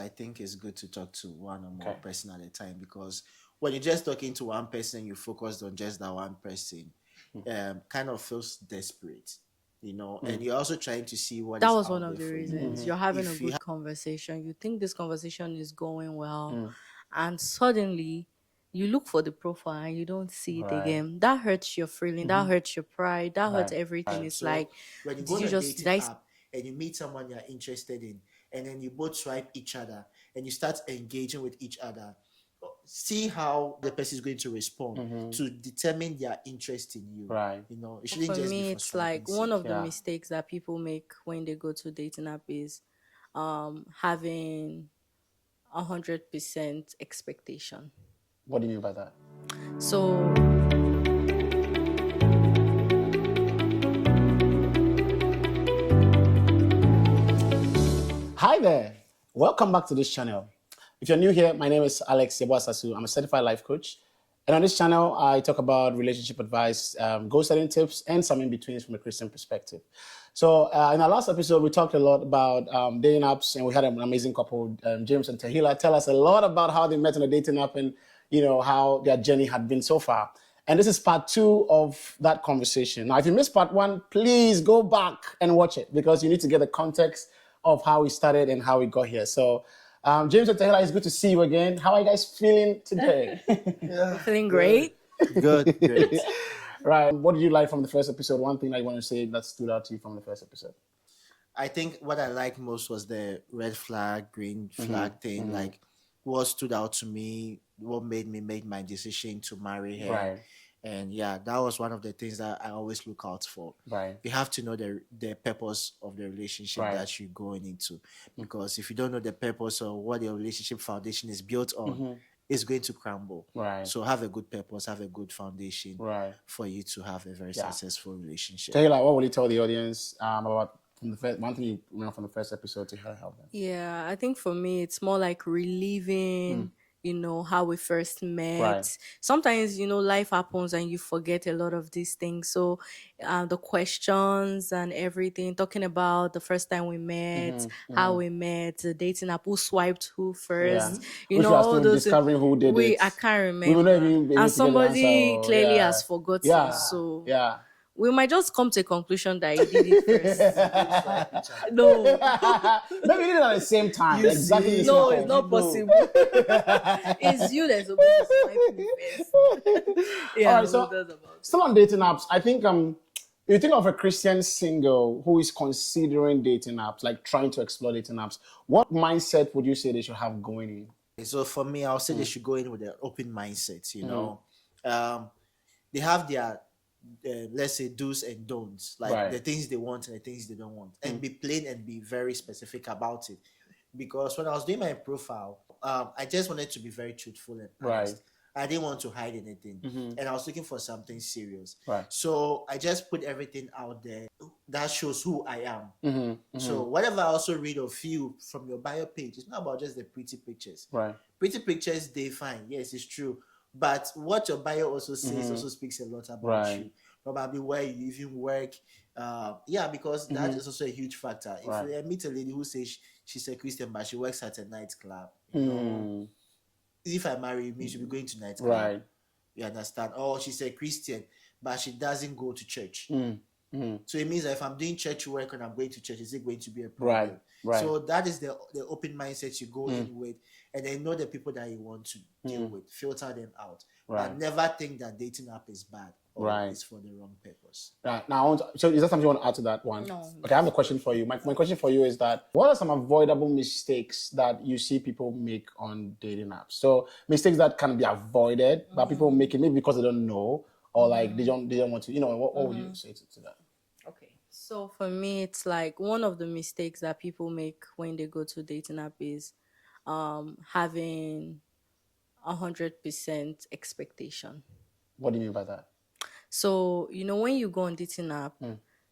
I think it's good to talk to one or more person at a time, because when you're just talking to one person, you focused on just that one person, kind of feels desperate, and you're also trying to see what That is was one out of there the for you. reasons. You're having a If you good conversation. You think this conversation is going well, and suddenly you look for the profile and you don't see it Right. again. That hurts your feeling. That hurts your pride. That hurts Right. everything. Right. It's So like, when you go did on you a just did dating I app and you meet someone you're interested in, and then you both swipe each other and you start engaging with each other, see how the person is going to respond to determine their interest in you. Right. It shouldn't For just be me, for it's swiping like one of sake. the Yeah. mistakes that people make when they go to dating app is having 100% expectation. What do you mean by that? So Hi there. Welcome back to this channel. If you're new here, my name is Alex Yeboasasu. I'm a certified life coach. And on this channel, I talk about relationship advice, goal setting tips, and some in-betweens from a Christian perspective. So in our last episode, we talked a lot about dating apps, and we had an amazing couple, James and Tehillah, tell us a lot about how they met on a dating app and, how their journey had been so far. And this is part 2 of that conversation. Now, if you missed part 1, please go back and watch it, because you need to get the context of how we started and how we got here. So, James and Tehillah, it's good to see you again. How are you guys feeling today? we're feeling great. Good, great. Right. What did you like from the first episode? One thing that you want to say that stood out to you from the first episode? I think what I liked most was the red flag, green flag thing. Like, what stood out to me, what made me make my decision to marry her. Right. And yeah, that was one of the things that I always look out for. Right. You have to know the purpose of the relationship Right. that you're going into. Because if you don't know the purpose or what your relationship foundation is built on, it's going to crumble. Right. So have a good purpose, have a good foundation Right. for you to have a very successful relationship. Tehillah, what will you tell the audience about from the first one thing you learned from the first episode to help them? Yeah, I think for me, it's more like reliving, how we first met. Right. Sometimes, life happens and you forget a lot of these things. So, the questions and everything, talking about the first time we met, how we met, the dating app, who swiped who first, Which we are all still those things. discovering who did it. I can't We will not remember. even be able And to get the answer. somebody clearly Yeah. has forgotten. Yeah. So, Yeah. we might just come to a conclusion that he did it first. No. Maybe we did it at the same time. Exactly the same No, time. it's not possible. It's you that's supposed to swipe me first. Yeah, All right, so that's about it. still on dating apps, I think you think of a Christian single who is considering dating apps, like trying to explore dating apps. What mindset would you say they should have going in? So for me, I'll say they should go in with an open mindset. They have their let's say do's and don'ts, like the things they want and the things they don't want, and be plain and be very specific about it. Because when I was doing my profile, I just wanted to be very truthful and honest. I didn't want to hide anything, and I was looking for something serious. So I just put everything out there that shows who I am. So whatever I also read of you from your bio page, it's not about just the pretty pictures. Pretty pictures, they fine. Yes, it's true. But what your bio also says also speaks a lot about you. Probably where you even work. Because that is also a huge factor. If you meet a lady who says she's a Christian but she works at a nightclub, if I marry you, means she'll be going to nightclub. You understand? Or she's a Christian but she doesn't go to church. So it means that if I'm doing church work and I'm going to church, is it going to be a problem? So that is the open mindset you go in with, and then know the people that you want to deal with, filter them out, and never think that dating app is bad or it's for the wrong purpose. Right. Now, so is that something you want to add to that one? No. Okay, I have a question for you. My question for you is that what are some avoidable mistakes that you see people make on dating apps? So mistakes that can be avoided, but people make it maybe because they don't know, or like they don't want to. What would you say to that? Okay. So for me, it's like one of the mistakes that people make when they go to dating app is having 100% expectation. What do you mean by that? So, when you go on dating app,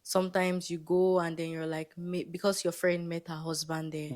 sometimes you go and then you're like, because your friend met her husband there,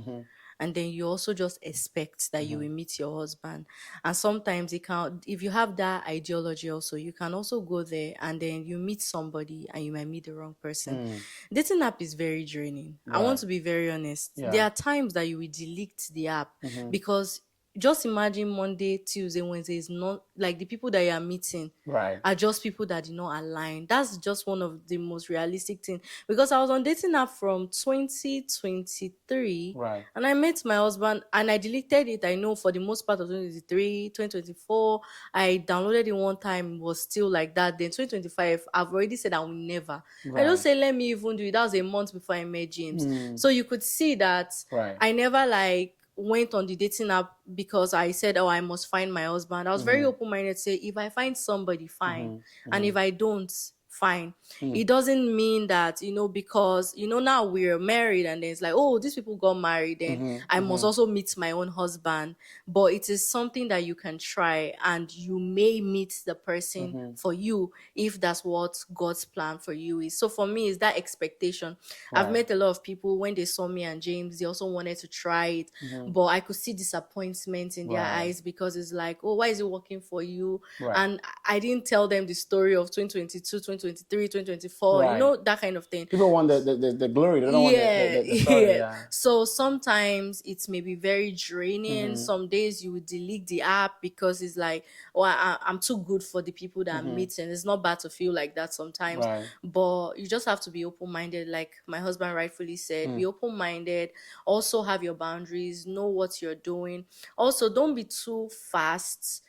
and then you also just expect that you will meet your husband. And sometimes it can, if you have that ideology also, you can also go there and then you meet somebody and you might meet the wrong person. Dating app is very draining. I want Right. to be very honest. Yeah. There are times that you will delete the app because just imagine Monday, Tuesday, Wednesday is not like the people that you are meeting Right. are just people that did not align. That's just one of the most realistic things. Because I was on dating app from 2023 Right. and I met my husband and I deleted it. I know for the most part of 2023, 2024, I downloaded it one time, was still like that. Then 2025, I've already said I will never. I Right. don't say let me even do it. That was a month before I met James. So you could see that Right. I never like went on the dating app because I said, oh, I must find my husband. I was very open-minded to say, if I find somebody, fine. And if I don't, fine. It doesn't mean that, because, now we're married and then it's like, oh, these people got married, then I must also meet my own husband. But it is something that you can try and you may meet the person for you if that's what God's plan for you is. So for me, it's that expectation. I've met a lot of people when they saw me and James, they also wanted to try it, but I could see disappointment in their eyes because it's like, oh, why is it working for you? Right. And I didn't tell them the story of 2022, 2023, 2024, Right. that kind of thing. People want the glory. They don't want the story. Yeah. So sometimes it may be very draining. Some days you will delete the app because it's like, oh, I'm too good for the people that I'm meeting. It's not bad to feel like that sometimes, Right. but you just have to be open-minded. Like my husband rightfully said, be open-minded. Also have your boundaries, know what you're doing. Also, don't be too fast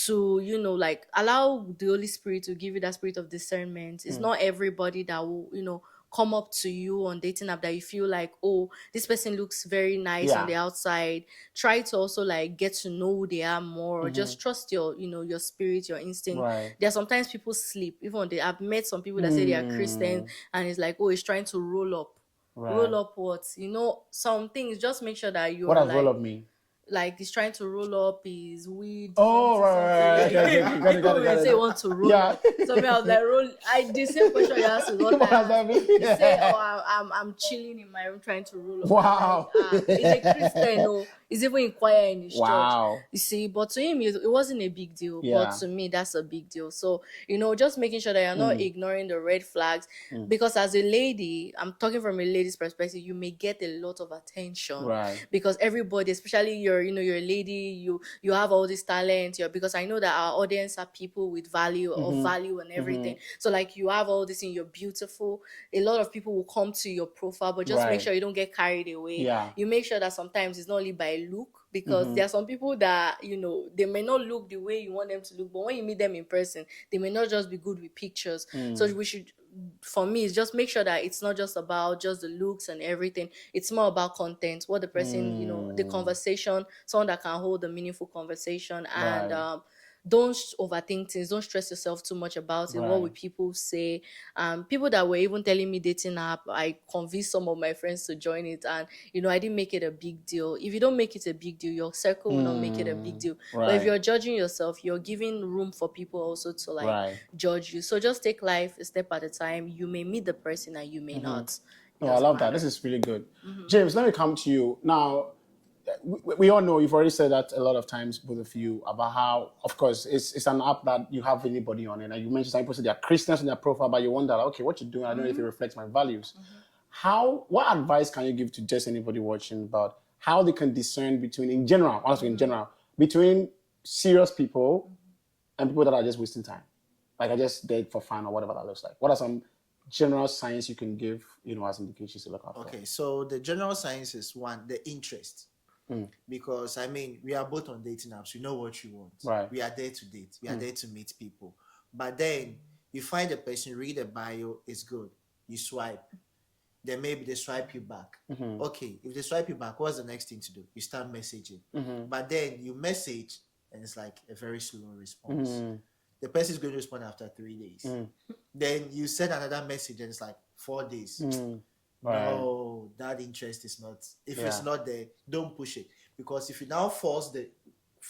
to like allow the Holy Spirit to give you that spirit of discernment. It's not everybody that will come up to you on dating app that you feel like, oh, this person looks very nice on the outside. Try to also like get to know who they are more, or just trust your your spirit, your instinct. Right. There are sometimes people sleep. Even I've met some people that say they are Christian and it's like, oh, it's trying to roll up. Right. Roll up what? Some things, just make sure that you're What does like, roll up mean? like he's trying to roll up his weed. Oh, something, right. something. Okay, got People it. will say want to roll up. Something I was like, the same question you asked is what What does I that mean? He say, oh, I'm chilling in my room trying to roll up. Wow. Like, he's a Christian, no. He's even in choir in his Wow. church. You see, but to him, it wasn't a big deal. Yeah. But to me, that's a big deal. So, just making sure that you're not ignoring the red flags. Because as a lady, I'm talking from a lady's perspective, you may get a lot of attention. Right. Because everybody, especially you're a lady, you have all this talent. Because I know that our audience are people with value and everything. So like you have all this and you're beautiful. A lot of people will come to your profile, but just make sure you don't get carried away. Yeah. You make sure that sometimes it's not only by look, because there are some people that they may not look the way you want them to look, but when you meet them in person, they may not just be good with pictures. So we should, for me, is just make sure that it's not just about just the looks and everything. It's more about content, what the person, the conversation, someone that can hold a meaningful conversation, and don't overthink things. Don't stress yourself too much about it. What will people say? People that were even telling me dating app, I convinced some of my friends to join it, and I didn't make it a big deal. If you don't make it a big deal, your circle will not make it a big deal. But if you're judging yourself, you're giving room for people also to like judge you. So just take life a step at a time. You may meet the person and you may not. Oh, I love that. This is really good. James, let me come to you now. We all know, you've already said that a lot of times, both of you, about how, of course, it's an app that you have anybody on it. And you mentioned some people say they are Christians in their profile, but you wonder, like, okay, what you're doing, I don't know if it reflects my values. What advice can you give to just anybody watching about how they can discern between, in general, honestly, in general, between serious people and people that are just wasting time? Like, I just date for fun or whatever that looks like. What are some general signs you can give, as indications to look out for? Okay, so the general signs is one, the interest. Because we are both on dating apps. We know what you want. Right. We are there to date. We are there to meet people. But then you find the person, read the bio, it's good. You swipe. Then maybe they swipe you back. Okay, if they swipe you back, what's the next thing to do? You start messaging. But then you message and it's like a very slow response. The person is going to respond after 3 days. Then you send another message and it's like 4 days. Right. No, that interest is not. If it's not there, don't push it. Because if you now force the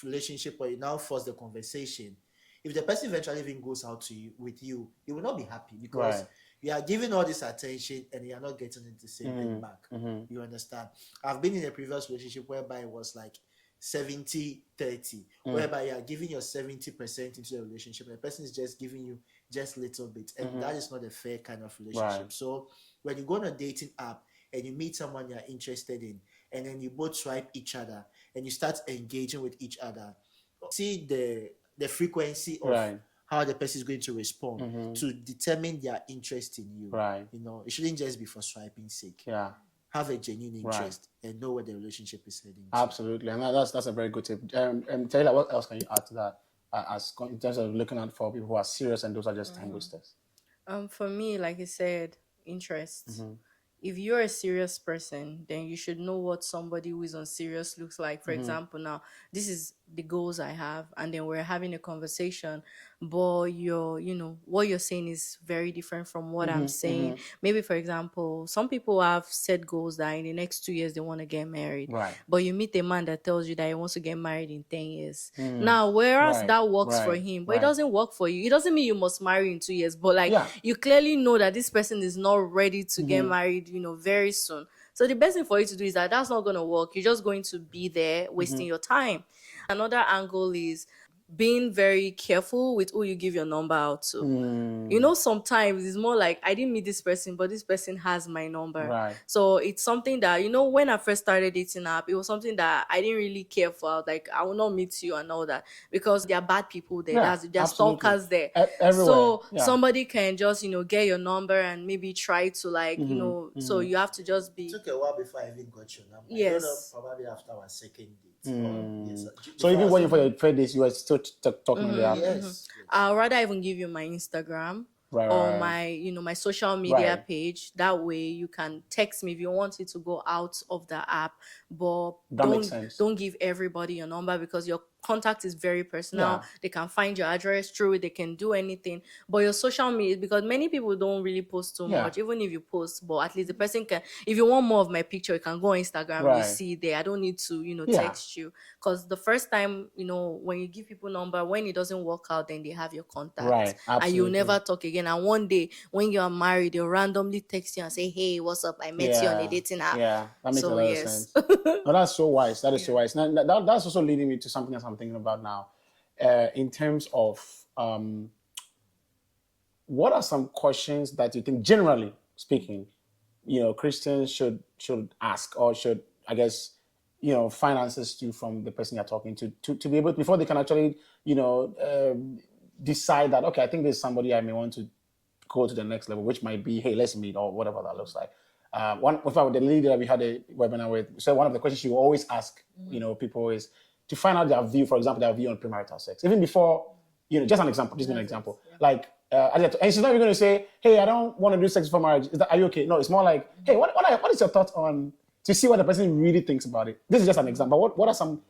relationship or you now force the conversation, if the person eventually even goes out to you with you, you will not be happy because You are giving all this attention and you are not getting it the same thing back. You understand? I've been in a previous relationship whereby it was like 70-30, whereby you are giving your 70% into the relationship and the person is just giving you just a little bit, and that is not a fair kind of relationship. Right. So when you go on a dating app and you meet someone you're interested in, and then you both swipe each other and you start engaging with each other, see the frequency of Right. how the person is going to respond to determine their interest in you. Right. You know, it shouldn't just be for swiping sake. Yeah. Have a genuine interest and know where the relationship is heading to. Absolutely, and that's a very good tip. Taylor, what else can you add to that? In terms of looking out for people who are serious and those are just time wasters. For me, like I said, interest. If you're a serious person, then you should know what somebody who is unserious looks like. For example, now this is the goals I have, and then we're having a conversation, but what you're saying is very different from what I'm saying. Maybe, for example, some people have set goals that in the next 2 years they want to get married, Right. but you meet a man that tells you that he wants to get married in 10 years. Now, whereas that works for him, but it doesn't work for you. It doesn't mean you must marry in 2 years, but like you clearly know that this person is not ready to get married, very soon. So the best thing for you to do is that's not going to work. You're just going to be there wasting your time. Another angle is being very careful with who you give your number out to. Sometimes it's more like I didn't meet this person, but this person has my number. Right. So it's something that, when I first started dating app, it was something that I didn't really care for. I was like, I will not meet you and all that, because there are bad people there. There are stalkers there. Everywhere. So somebody can just, get your number and maybe try to so you have to just be. It took a while before I even got your number. Yes. I don't know, probably after our second date. Yes. So even when you for your third days, you were still talking on the app. Yes. I'll rather even give you my Instagram or my social media page. That way you can text me if you want it to go out of the app, but don't give everybody your number, because your contact is very personal. They can find your address through it, they can do anything. But your social media, because many people don't really post too much, even if you post, but at least the person can, if you want more of my picture, you can go on Instagram, you see it there. I don't need to text you, because the first time, when you give people number, when it doesn't work out, then they have your contact, and you'll never talk again. And one day when you are married, they'll randomly text you and say, hey, what's up, I met you on a dating app. That makes a lot of sense. No, that's so wise. That is so wise. Now, that's also leading me to something else I'm thinking about now, in terms of what are some questions that you think, generally speaking, Christians should ask, or should, I guess, find answers to from the person you're talking to be able, before they can actually decide that, okay, I think there's somebody I may want to go to the next level, which might be, hey, let's meet, or whatever that looks like. The lady that we had a webinar with, so one of the questions she will always ask, people is to find out their view, for example, their view on premarital sex. Even before, just an example, just an example. Like, and she's not even going to say, hey, I don't want to do sex before marriage. Are you okay? No, it's more like, hey, what is your thought on, to see what the person really thinks about it. This is just an example. What are some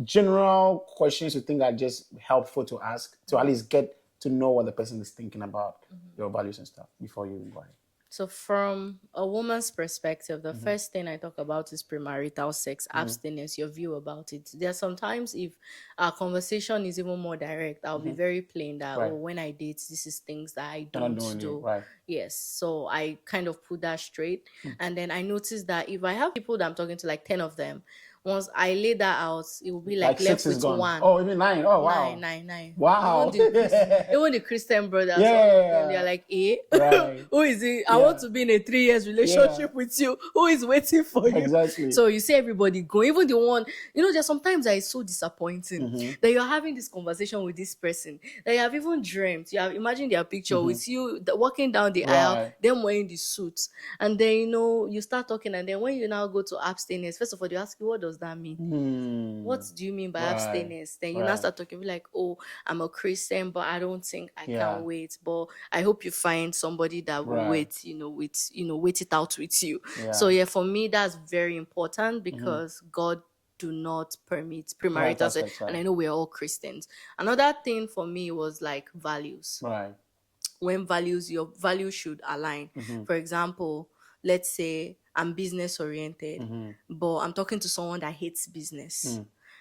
general questions you think are just helpful to ask, to at least get to know what the person is thinking about your values and stuff before you go ahead? So from a woman's perspective, the first thing I talk about is premarital sex, abstinence, your view about it. There are sometimes, if our conversation is even more direct, I'll be very plain that, when I date, this is things that I don't do. Yes. So I kind of put that straight. And then I noticed that if I have people that I'm talking to, like 10 of them, once I lay that out, it will be like left with one. Oh, even 9. Oh, wow. 9. Wow. Even the Christian brothers, they're like, who is it? I want to be in a 3 years relationship with you. Who is waiting for you? Exactly. So you see everybody go, even the one, there's sometimes that is so disappointing that you're having this conversation with this person that you have even dreamt. You have imagined their picture with you walking down the aisle, them wearing the suits, and then you start talking, and then when you now go to abstinence, first of all, they ask you, what does that mean? What do you mean by abstinence? Then you now start talking like, oh, I'm a Christian, but I don't think I can wait. But I hope you find somebody that will wait, wait it out with you. So for me, that's very important, because God do not permit premarital sex, and I know we're all Christians. Another thing for me was like values. When your values should align. For example, let's say I'm business oriented, but I'm talking to someone that hates business.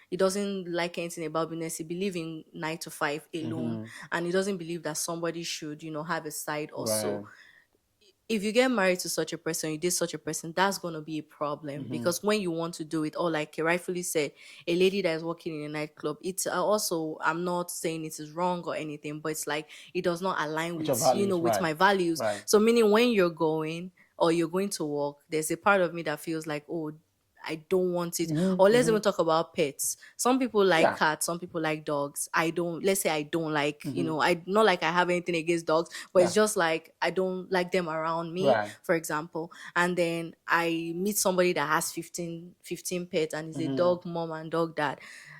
He doesn't like anything about business. He believes in 9 to 5 alone, and he doesn't believe that somebody should, have a side also. if you get married to such a person, you date such a person, that's going to be a problem. Because when you want to do it, or like you rightfully said, a lady that is working in a nightclub, it's also, I'm not saying it is wrong or anything, but it's like it does not align Which with, are values, with right. my values. Right. So meaning when you're going or you're going to work, there's a part of me that feels like, oh, I don't want it. Or let's even talk about pets. Some people like Yeah. cats, some people like dogs. I don't, let's say I don't like, I not like I have anything against dogs, but it's Yeah. just like I don't like them around me, Right. for example. And then I meet somebody that has 15 pets and is a dog mom and dog dad.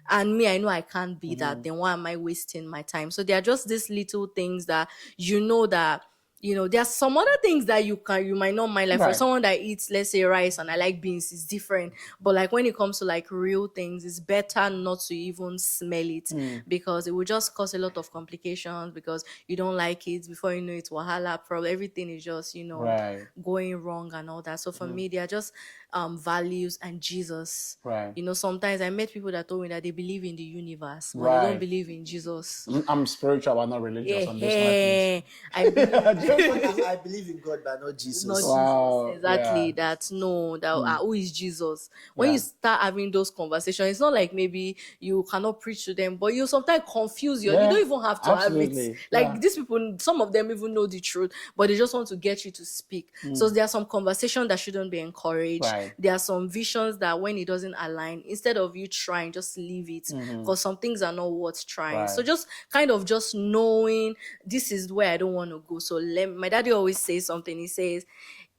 And me, I know I can't be that. Then why am I wasting my time? So there are just these little things that that there are some other things that you might not mind. Like for Right. someone that eats, let's say, rice and I like beans, it's different. But like when it comes to like real things, it's better not to even smell it because it will just cause a lot of complications because you don't like it. Before you know it, wahala, problem, everything is just Right. going wrong and all that. So for me, they are just values and Jesus. Right. Sometimes I met people that told me that they believe in the universe, but they Right. don't believe in Jesus. I'm spiritual, but not religious on those Yeah, I believe. I believe in God, but not Jesus. Not Wow, Jesus. Exactly. yeah. That no, that who is Jesus? When Yeah. you start having those conversations, it's not like maybe you cannot preach to them, but you sometimes confuse you. You Yeah, don't even have to have absolutely. it. Like Yeah. these people, some of them even know the truth, but they just want to get you to speak. So there are some conversations that shouldn't be encouraged. Right. There are some visions that when it doesn't align, instead of you trying, just leave it because some things are not worth trying. Right. So just kind of just knowing this is where I don't want to go. So my daddy always says something. He says,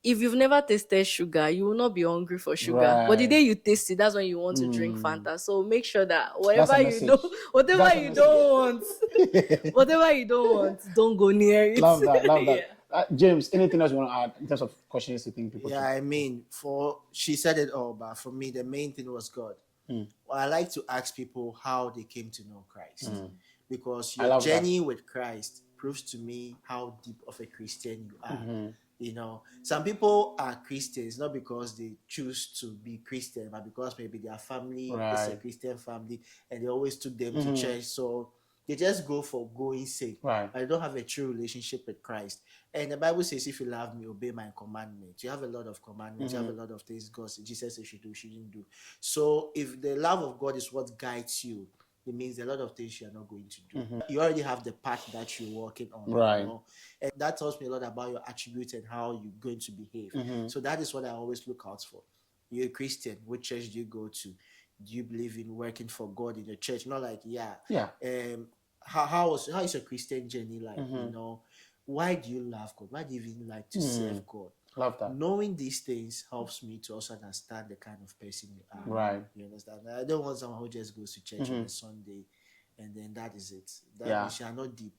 if you've never tasted sugar, you will not be hungry for sugar. But the Right. day you taste it, that's when you want to drink Fanta. So make sure that That's a whatever you message. don't, whatever That's a you message. don't want, whatever you don't want, don't go near it. Love that. Love that. Yeah. James, anything else you want to add in terms of questions you think people Yeah, I mean, she said it all, but for me, the main thing was God. Well, I like to ask people how they came to know Christ, because I your love journey with Christ proves to me how deep of a Christian you are. Some people are Christians not because they choose to be Christian, but because maybe their family is a Right. Christian family and they always took them to church. So they just go for going sake. Right. But they don't have a true relationship with Christ. And the Bible says, if you love me, obey my commandments. You have a lot of commandments. You have a lot of things Jesus says you should do, shouldn't do. So if the love of God is what guides you, it means a lot of things you are not going to do. You already have the path that you're working on. Right. And that tells me a lot about your attributes and how you're going to behave. So that is what I always look out for. You're a Christian. Which church do you go to? Do you believe in working for God in your church? Not like, how is your Christian journey like? Why do you love God? Why do you even like to serve God? Love that. Knowing these things helps me to also understand the kind of person you are. Right. You understand? I don't want someone who just goes to church on a Sunday and then that is it. That means you are not deep,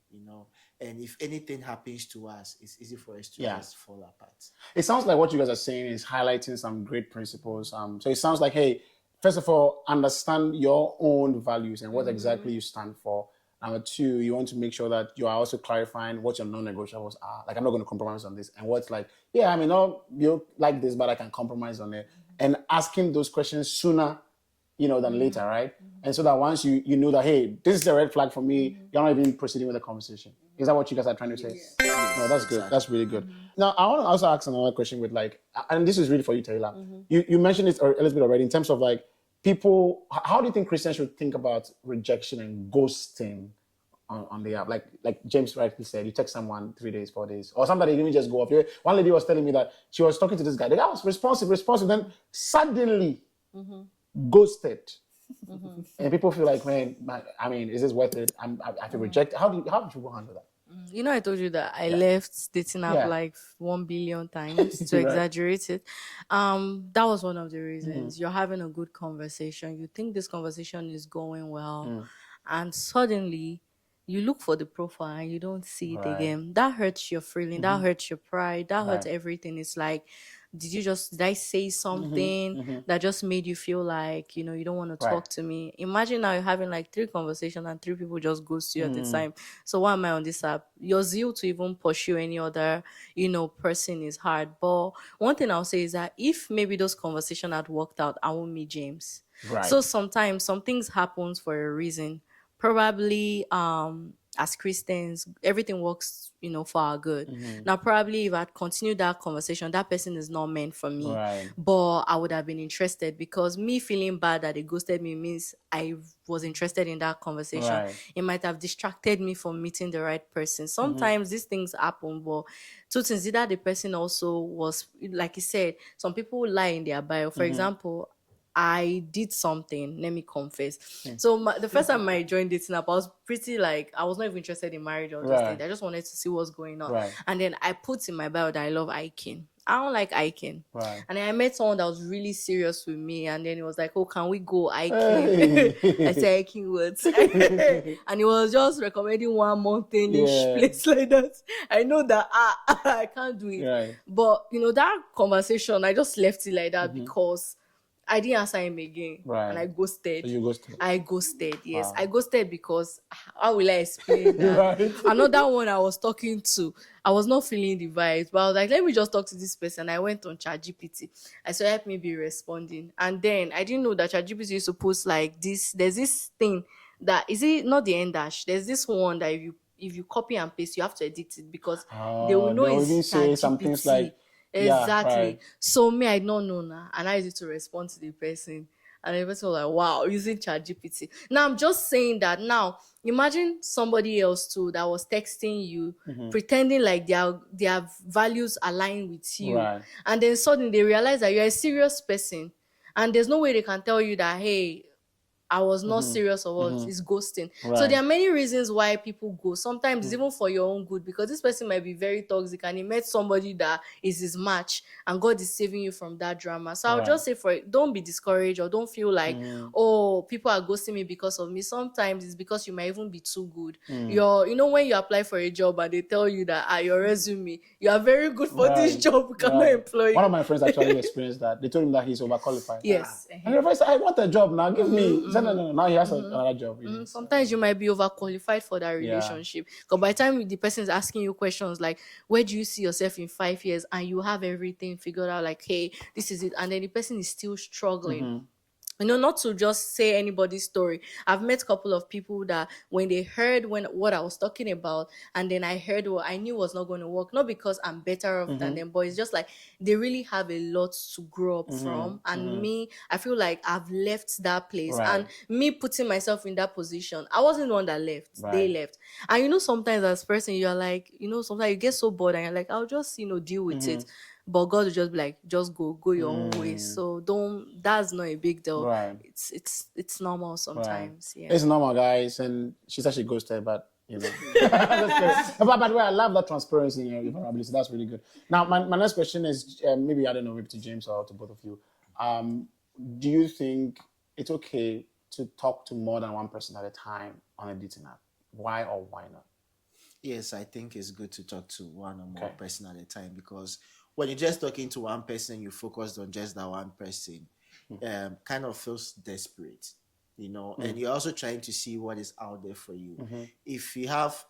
And if anything happens to us, it's easy for us to just fall apart. It sounds like what you guys are saying is highlighting some great principles. So it sounds like, hey, first of all, understand your own values and what exactly you stand for. Number two, you want to make sure that you are also clarifying what your non-negotiables are. Like, I'm not going to compromise on this. And what's like, I mean, you like this, but I can compromise on it. And asking those questions sooner, than later, right? And so that once you know that, hey, this is a red flag for me, you're not even proceeding with the conversation. Is that what you guys are trying to say? Yes. No, that's good. That's really good. Now, I want to also ask another question with and this is really for you, Tehillah. You mentioned it a little bit already in terms of like, people, how do you think Christians should think about rejection and ghosting on the app? Like James rightly said, you text someone 3 days, 4 days, or somebody even just go off. One lady was telling me that she was talking to this guy. The guy was responsive, then suddenly ghosted. And people feel like, man, I mean, is this worth it? I feel rejected. How do people handle that? I told you that I left dating app like 1 billion times to exaggerate it. That was one of the reasons. You're having a good conversation. You think this conversation is going well, and suddenly you look for the profile and you don't see it again. That hurts your feeling. That hurts your pride. That hurts everything. It's like, did I say something that just made you feel like, you don't want to talk to me? Imagine now you're having like 3 conversations and 3 people just ghost you at the time. So why am I on this app? Your zeal to even pursue any other, person is hard. But one thing I'll say is that if maybe those conversations had worked out, I won't meet James. Right. So sometimes some things happens for a reason. Probably as Christians, everything works, for our good. Now, probably if I'd continued that conversation, that person is not meant for me. Right. But I would have been interested, because me feeling bad that they ghosted me means I was interested in that conversation. Right. It might have distracted me from meeting the right person. Sometimes these things happen, but two things: either the person also was, like you said, some people lie in their bio. For example, I did something, let me confess. So the first time I joined dating app, I was pretty like, I was not even interested in marriage or those Right. things. I just wanted to see what's going on. Right. And then I put in my bio that I love hiking. I don't like hiking. Right. And then I met someone that was really serious with me, and then he was like, "Oh, can we go hiking?" Hey. I said, "Hiking what?" And he was just recommending one mountainish Yeah. place like that. I know that I can't do it. Right. But that conversation, I just left it like that because I didn't answer him again. Right. And I ghosted. So you ghosted. I ghosted, yes. Wow. I ghosted because, how will I explain that? Right. Another one I was talking to, I was not feeling the vibes, but I was like, let me just talk to this person. I went on ChatGPT. I said, help me be responding. And then I didn't know that ChatGPT used to post like this. There's this thing that, is it not the end dash? There's this one that if you copy and paste, you have to edit it, because they will know They'll even it's say some things like, ChatGPT. Exactly. Yeah, right. So me, I don't know now, and I used to respond to the person, and the person was like, "Wow, using ChatGPT." Now I'm just saying that. Now imagine somebody else too that was texting you, pretending like their values align with you, Right. and then suddenly they realize that you're a serious person, and there's no way they can tell you that, hey, I was not serious or what, it's ghosting. So Right. there are many reasons why people go. Sometimes it's even for your own good, because this person might be very toxic and he met somebody that is his match, and God is saving you from that drama. So I'll Right. just say, don't be discouraged, or don't feel like, oh, people are ghosting me because of me. Sometimes it's because you might even be too good. When you apply for a job and they tell you that your resume, you are very good for this Right. job, we cannot Right. employ One you. of my friends actually experienced that. They told him that he's overqualified. Yes. And the friend said, I want a job now. Give me. He said, no. Now he has another job. Sometimes you might be overqualified for that relationship. Because by the time the person is asking you questions like, where do you see yourself in 5 years? And you have everything figured out, like, hey, this is it. And then the person is still struggling. Not to just say anybody's story. I've met a couple of people that when they heard what I was talking about, and then I heard what I knew was not going to work, not because I'm better off than them, but it's just like they really have a lot to grow up from. And me, I feel like I've left that place. Right. And me putting myself in that position, I wasn't the one that left. Right. They left. And sometimes as a person, you're like, sometimes you get so bored and you're like, I'll just, deal with it. But God will just be like, just go your own way. So that's not a big deal. Right. It's normal sometimes. Right. Yeah. It's normal, guys. And she said she ghosted, but but I love that transparency in your vulnerability. That's really good. Now, my next question is maybe, I don't know, maybe to James or to both of you. Do you think it's okay to talk to more than one person at a time on a dating app? Why or why not? Yes, I think it's good to talk to one or more person at a time, because when you're just talking to one person, you focused on just that one person, kind of feels desperate, and you're also trying to see what is out there for you. If you have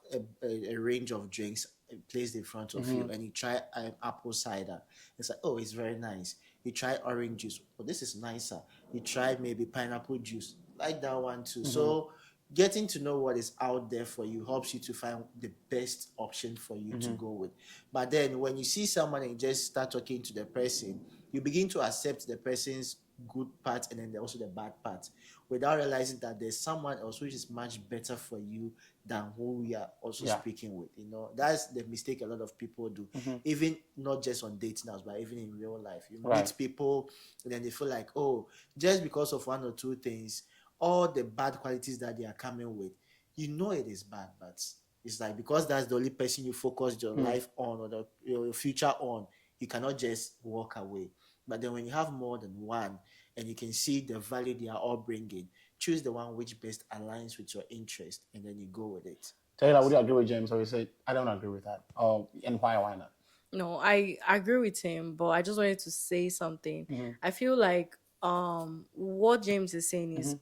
a range of drinks placed in front of you and you try an apple cider, it's like, oh, it's very nice. You try orange juice, oh, this is nicer. You try maybe pineapple juice, like that one too. So getting to know what is out there for you helps you to find the best option for you to go with. But then when you see someone and you just start talking to the person, you begin to accept the person's good part and then also the bad part, without realizing that there's someone else which is much better for you than who we are also speaking with. That's the mistake a lot of people do, even not just on dating apps, but even in real life. You meet people and then they feel like, oh, just because of one or two things, all the bad qualities that they are coming with, it is bad, but it's like, because that's the only person you focused your life on, or your future on, you cannot just walk away. But then when you have more than one and you can see the value they are all bringing, choose the one which best aligns with your interest, and then you go with it. Tehillah, would you agree with James, or you say, I don't agree with that? And why not? No, I agree with him, but I just wanted to say something. I feel like what James is saying is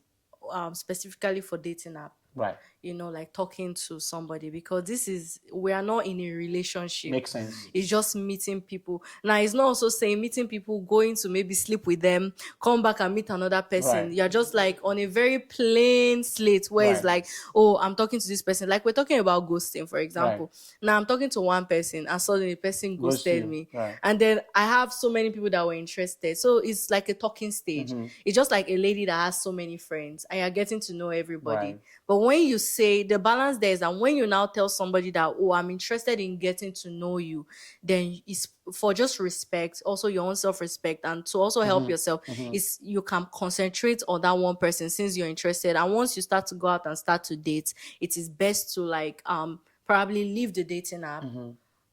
specifically for dating app. Right. Like talking to somebody, because we are not in a relationship. Makes sense. It's just meeting people. Now, it's not also saying meeting people, going to maybe sleep with them, come back and meet another person. Right. You're just like on a very plain slate where it's Right. like, oh, I'm talking to this person. Like we're talking about ghosting, for example. Now I'm talking to one person and suddenly the person Ghost ghosted you. me. Right. And then I have so many people that were interested. So it's like a talking stage. It's just like a lady that has so many friends and you're getting to know everybody. Right. But when you say the balance there is that when you now tell somebody that, oh, I'm interested in getting to know you, then it's for just respect, also your own self-respect, and to also help yourself, is you can concentrate on that one person since you're interested. And once you start to go out and start to date, it is best to like probably leave the dating app,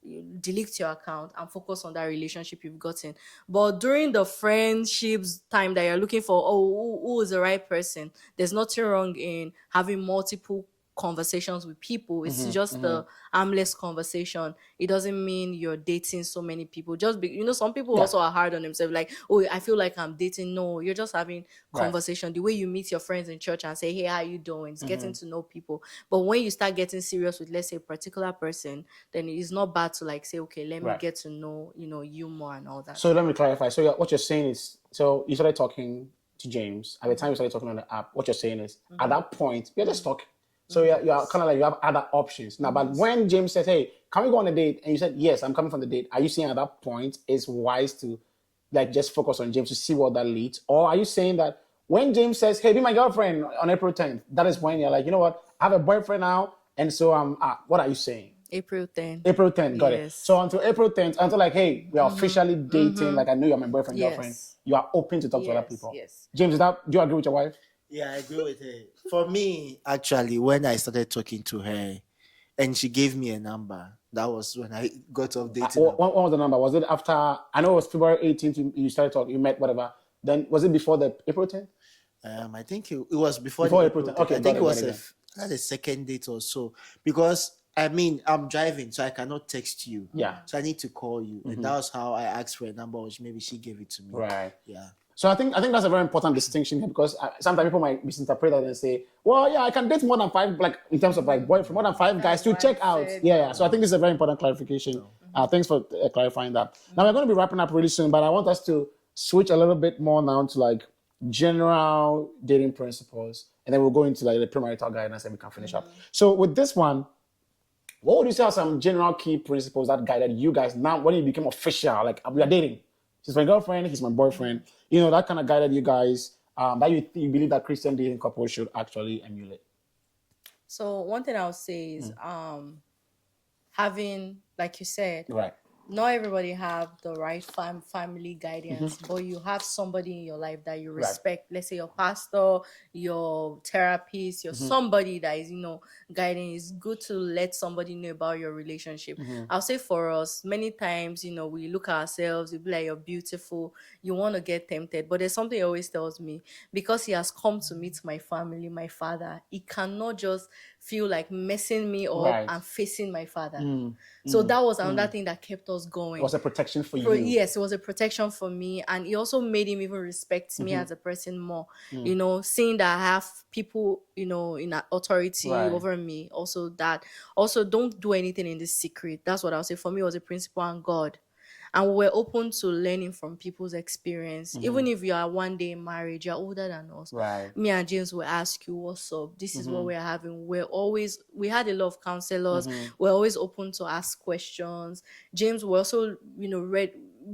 you delete your account and focus on that relationship you've gotten. But during the friendships time that you're looking for, oh, who is the right person, there's nothing wrong in having multiple conversations with people. It's just the armless conversation. It doesn't mean you're dating so many people. Just some people also are hard on themselves, like, oh, I feel like I'm dating. No, you're just having conversation. The way you meet your friends in church and say, hey, how you doing? It's getting to know people. But when you start getting serious with, let's say, a particular person, then it's not bad to like say, okay, let me get to know you more and all that. So let me clarify. So what you're saying is, so you started talking to James at the time you started talking on the app. What you're saying is, at that point, you're just talking. So you're kind of like you have other options now. But when James said, "Hey, can we go on a date?" and you said, "Yes, I'm coming from the date," are you saying at that point it's wise to like just focus on James to see what that leads, or are you saying that when James says, "Hey, be my girlfriend" on April 10th, that is when you're like, you know what, I have a boyfriend now, and so what are you saying? April 10th. April 10th, got it. So until April 10th, until like, hey, we are officially dating, like I know you're my boyfriend, girlfriend, you are open to talk to other people. Yes. James, do you agree with your wife? Yeah, I agree with her. For me, actually, when I started talking to her and she gave me a number, that was when I got off dating. What was the number? Was it after, I know it was February 18th, you started talking, you met, whatever. Then was it before the April 10th? I think it was before April 10th. Okay, I think it was a second date or so. Because, I mean, I'm driving, so I cannot text you. Yeah. So I need to call you. And that was how I asked for a number, which maybe she gave it to me. Right. Yeah. So I think that's a very important distinction here, because sometimes people might misinterpret that and say, well, yeah, I can date more than 5, like in terms of like boyfriend, more than 5 guys to check out. Yeah. So I think this is a very important clarification. Thanks for clarifying that. Now we're going to be wrapping up really soon, but I want us to switch a little bit more now to like general dating principles, and then we'll go into like the premarital guidance and we can finish up. So with this one, what would you say are some general key principles that guided you guys now when you became official, like we are dating? She's my girlfriend, he's my boyfriend. That kind of guided you guys, that you believe that Christian dating couples should actually emulate. So one thing I'll say is having, like you said, Right. not everybody have the right family guidance, but you have somebody in your life that you respect. Let's say your pastor, your therapist, your somebody that is, guiding. It's good to let somebody know about your relationship. I'll say for us, many times, we look at ourselves, we be like, you're beautiful, you want to get tempted. But there's something he always tells me, because he has come to meet my family, my father, he cannot just feel like messing me up and facing my father. So that was another thing that kept us going. It was a protection for you. Yes, it was a protection for me. And it also made him even respect me as a person more. Seeing that I have people, in authority over me. Also don't do anything in this secret. That's what I'll say. For me, it was a principle and God. And we're open to learning from people's experience. Even if you are one day in marriage, you're older than us. Right. Me and James will ask you, what's up? This is what we're having. We had a lot of counselors. We're always open to ask questions. James will also,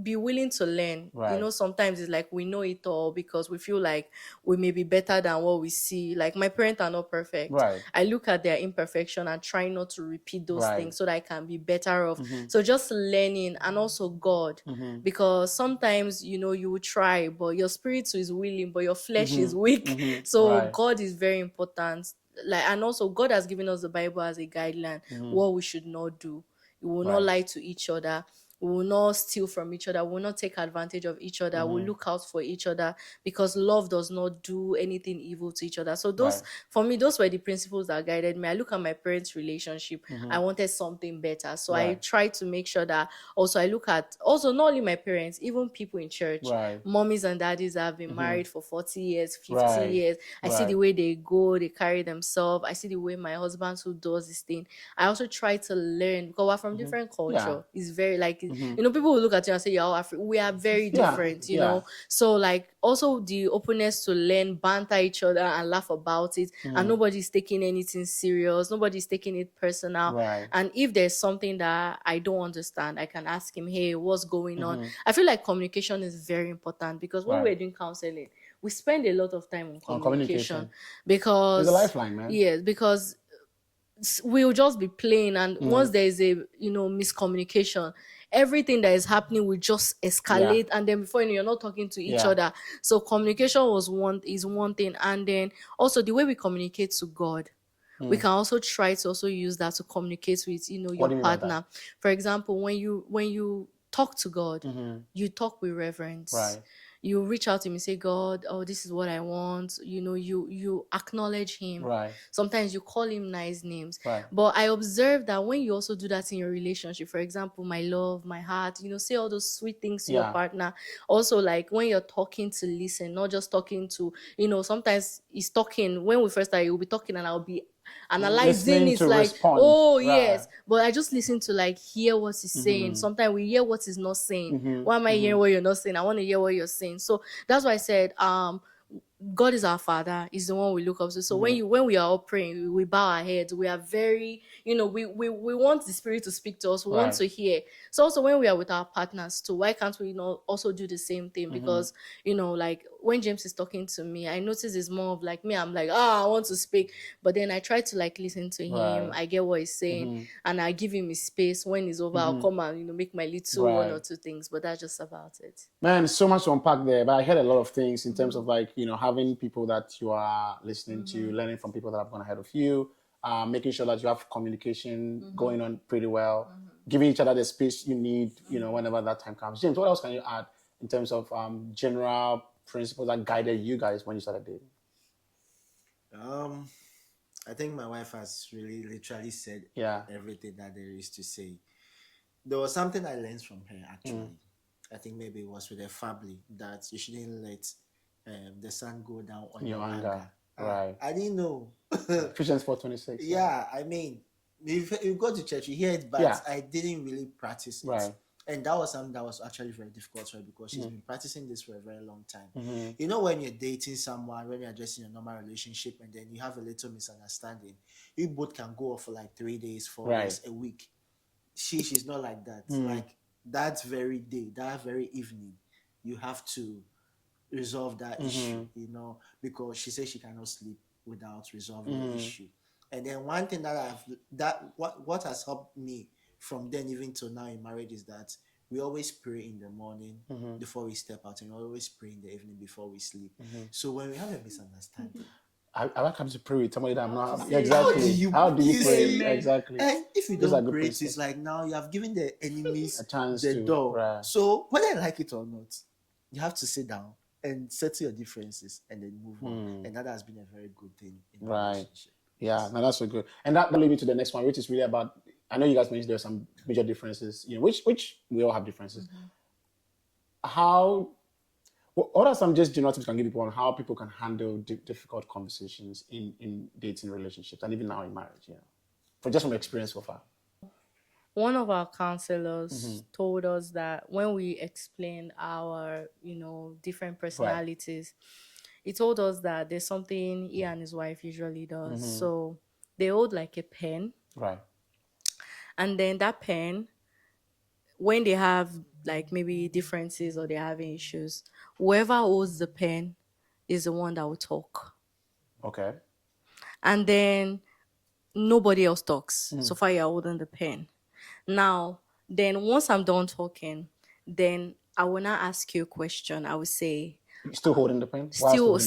be willing to learn. Right. Sometimes it's like we know it all because we feel like we may be better than what we see. Like my parents are not perfect. Right. I look at their imperfection and try not to repeat those things so that I can be better off. So just learning, and also God, because sometimes you will try, but your spirit is willing, but your flesh is weak. So God is very important. And also God has given us the Bible as a guideline, what we should not do. We will not lie to each other. We will not steal from each other. We will not take advantage of each other. We'll look out for each other, because love does not do anything evil to each other. So those, for me, those were the principles that guided me. I look at my parents' relationship. I wanted something better. So I try to make sure that also I look at also not only my parents, even people in church. Mommies and daddies that have been married for 40 years, 50 years. I see the way they go, they carry themselves. I see the way my husband who does this thing. I also try to learn, because we're from different culture. It's very like, you know, people will look at you and say, you're all African. We are very different, you know. So like also the openness to learn, banter each other and laugh about it. And nobody's taking anything serious. Nobody's taking it personal. And if there's something that I don't understand, I can ask him, hey, what's going on? I feel like communication is very important, because when we're doing counseling, we spend a lot of time on communication. Because it's a lifeline, man. Yes, because we'll just be playing, and once there is a, you know, miscommunication, everything that is happening will just escalate, and then before you know, you're not talking to each other. So communication is one thing, and then also the way we communicate to God, we can also try to also use that to communicate with, you know, your partner. For example, when you talk to God, you talk with reverence. You reach out to him and say, God, oh, this is what I want. You know, you acknowledge him. Sometimes you call him nice names. But I observe that when you also do that in your relationship, for example, my love, my heart, you know, say all those sweet things to your partner. Also, like when you're talking, to listen, not just talking to, you know, sometimes he's talking. When we first started, he'll be talking and I'll be analyzing it, like respond. Oh yes, but I just listen to like hear what he's saying. Sometimes we hear what he's not saying. Why am I hearing what you're not saying? I want to hear what you're saying. So that's why I said God is our Father, is the one we look up to. So when we are all praying, we bow our heads. We are very, you know, we want the Spirit to speak to us. We want to hear. So also when we are with our partners too, why can't we, you know, also do the same thing? Because, you know, like when James is talking to me, I notice it's more of like me. I'm like, I want to speak, but then I try to like listen to him. I get what he's saying, and I give him his space. When it's over, I'll come and, you know, make my little one or two things. But that's just about it. Man, so much to unpack there. But I heard a lot of things in terms of like, you know, having people that you are listening to, learning from people that have gone ahead of you, making sure that you have communication going on pretty well, giving each other the space you need, you know, whenever that time comes. James, what else can you add in terms of general principles that guided you guys when you started dating? I think my wife has really literally said everything that there is to say. There was something I learned from her actually. I think maybe it was with her family, that you shouldn't let the sun go down on your anger. I didn't know. Ephesians 4:26. Yeah, I mean, if you go to church, you hear it, but I didn't really practice it. And that was something that was actually very difficult for her, because she's been practicing this for a very long time. You know, when you're dating someone, when you're just in a normal relationship, and then you have a little misunderstanding, you both can go off for like 3 days, 4 days, a week. She's not like that. Like that very day, that very evening, you have to resolve that issue, you know, because she says she cannot sleep without resolving the issue. And then one thing what has helped me from then even till now in marriage is that we always pray in the morning before we step out, and we always pray in the evening before we sleep. So when we have a misunderstanding, I come to pray with somebody that I'm not exactly. How do you pray? Exactly. And if you don't pray, it's like now you have given the enemies a chance the door. So whether I like it or not, you have to sit down and settle your differences and then move on. And that has been a very good thing in the relationship. Yeah, no, that's so good. And that leads me to the next one, which is really about, I know you guys mentioned there are some major differences, you know, which we all have differences. What are some just general tips you can give people on how people can handle difficult conversations in dating relationships and even now in marriage, you know, just from experience so far? One of our counselors told us that when we explained our, you know, different personalities, he told us that there's something he and his wife usually does. So they hold like a pen. And then that pen, when they have like maybe differences or they're having issues, whoever holds the pen is the one that will talk. And then nobody else talks. So far you're holding the pen. Now, then once I'm done talking, then I will not ask you a question. I will say, you're still holding the pen? Still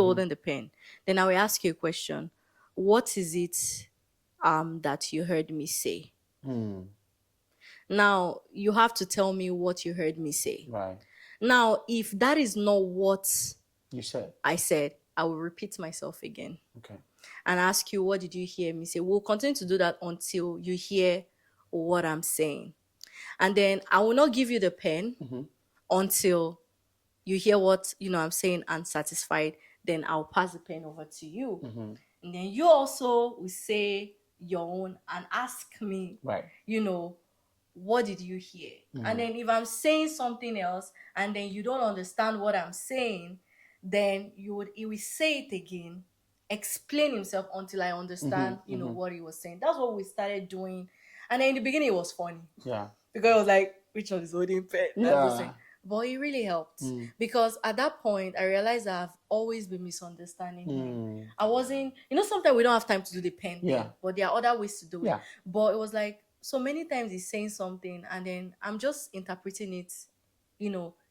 holding the pen. Then I will ask you a question. What is it that you heard me say? Now you have to tell me what you heard me say. Right. Now, if that is not what You said. I said, I will repeat myself again Okay. and ask you, what did you hear me say? We'll continue to do that until you hear what I'm saying. And then I will not give you the pen until you hear what I'm saying and satisfied. Then I'll pass the pen over to you. And then you also will say your own and ask me, Right. what did you hear? And then if I'm saying something else and then you don't understand what I'm saying, then he will say it again, explain himself until I understand, what he was saying. That's what we started doing. And then in the beginning it was funny. Yeah. Because I was like, Richard is holding pen. Yeah. But it really helped. Because at that point I realized that I've always been misunderstanding him. I wasn't, sometimes we don't have time to do the pen thing, but there are other ways to do it. Yeah. But it was like, so many times he's saying something and then I'm just interpreting it,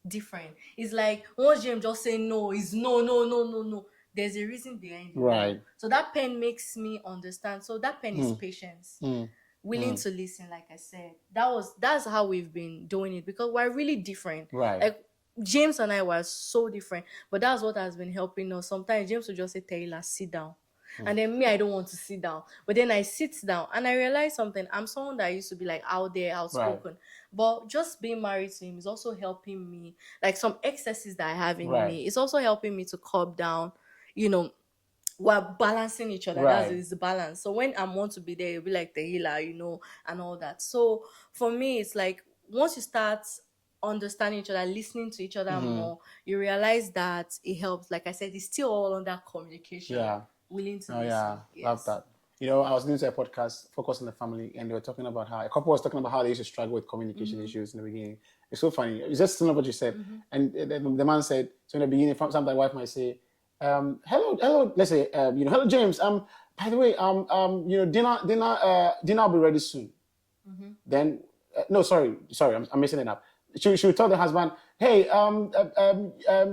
different. It's like once James just saying no, is no, no, no, no, no. There's a reason behind it. Right. So that pen makes me understand. So that pen is patience. Willing to listen, like I said. That's how we've been doing it because we're really different. Right. Like James and I were so different, but that's what has been helping us. Sometimes James will just say, Tehillah, sit down. And then me, I don't want to sit down. But then I sit down and I realize something. I'm someone that used to be like out there, outspoken. Right. But just being married to him is also helping me. Like some excesses that I have in me, it's also helping me to curb down, we're balancing each other. Right. That's the balance. So when I want to be there, it'll be like the healer, and all that. So for me, it's like once you start understanding each other, listening to each other more, you realize that it helps. Like I said, it's still all under communication. Yeah. Willing to listen. Yeah. Yes. Love that. I was listening to a podcast, Focus on the Family, and they were talking about how a couple was talking about how they used to struggle with communication issues in the beginning. It's so funny. It's just similar to what you said. And the man said, so in the beginning, sometimes the wife might say, hello, let's say, hello, James. By the way, dinner will be ready soon. Then, no, sorry, I'm messing it up. She would tell the husband, hey,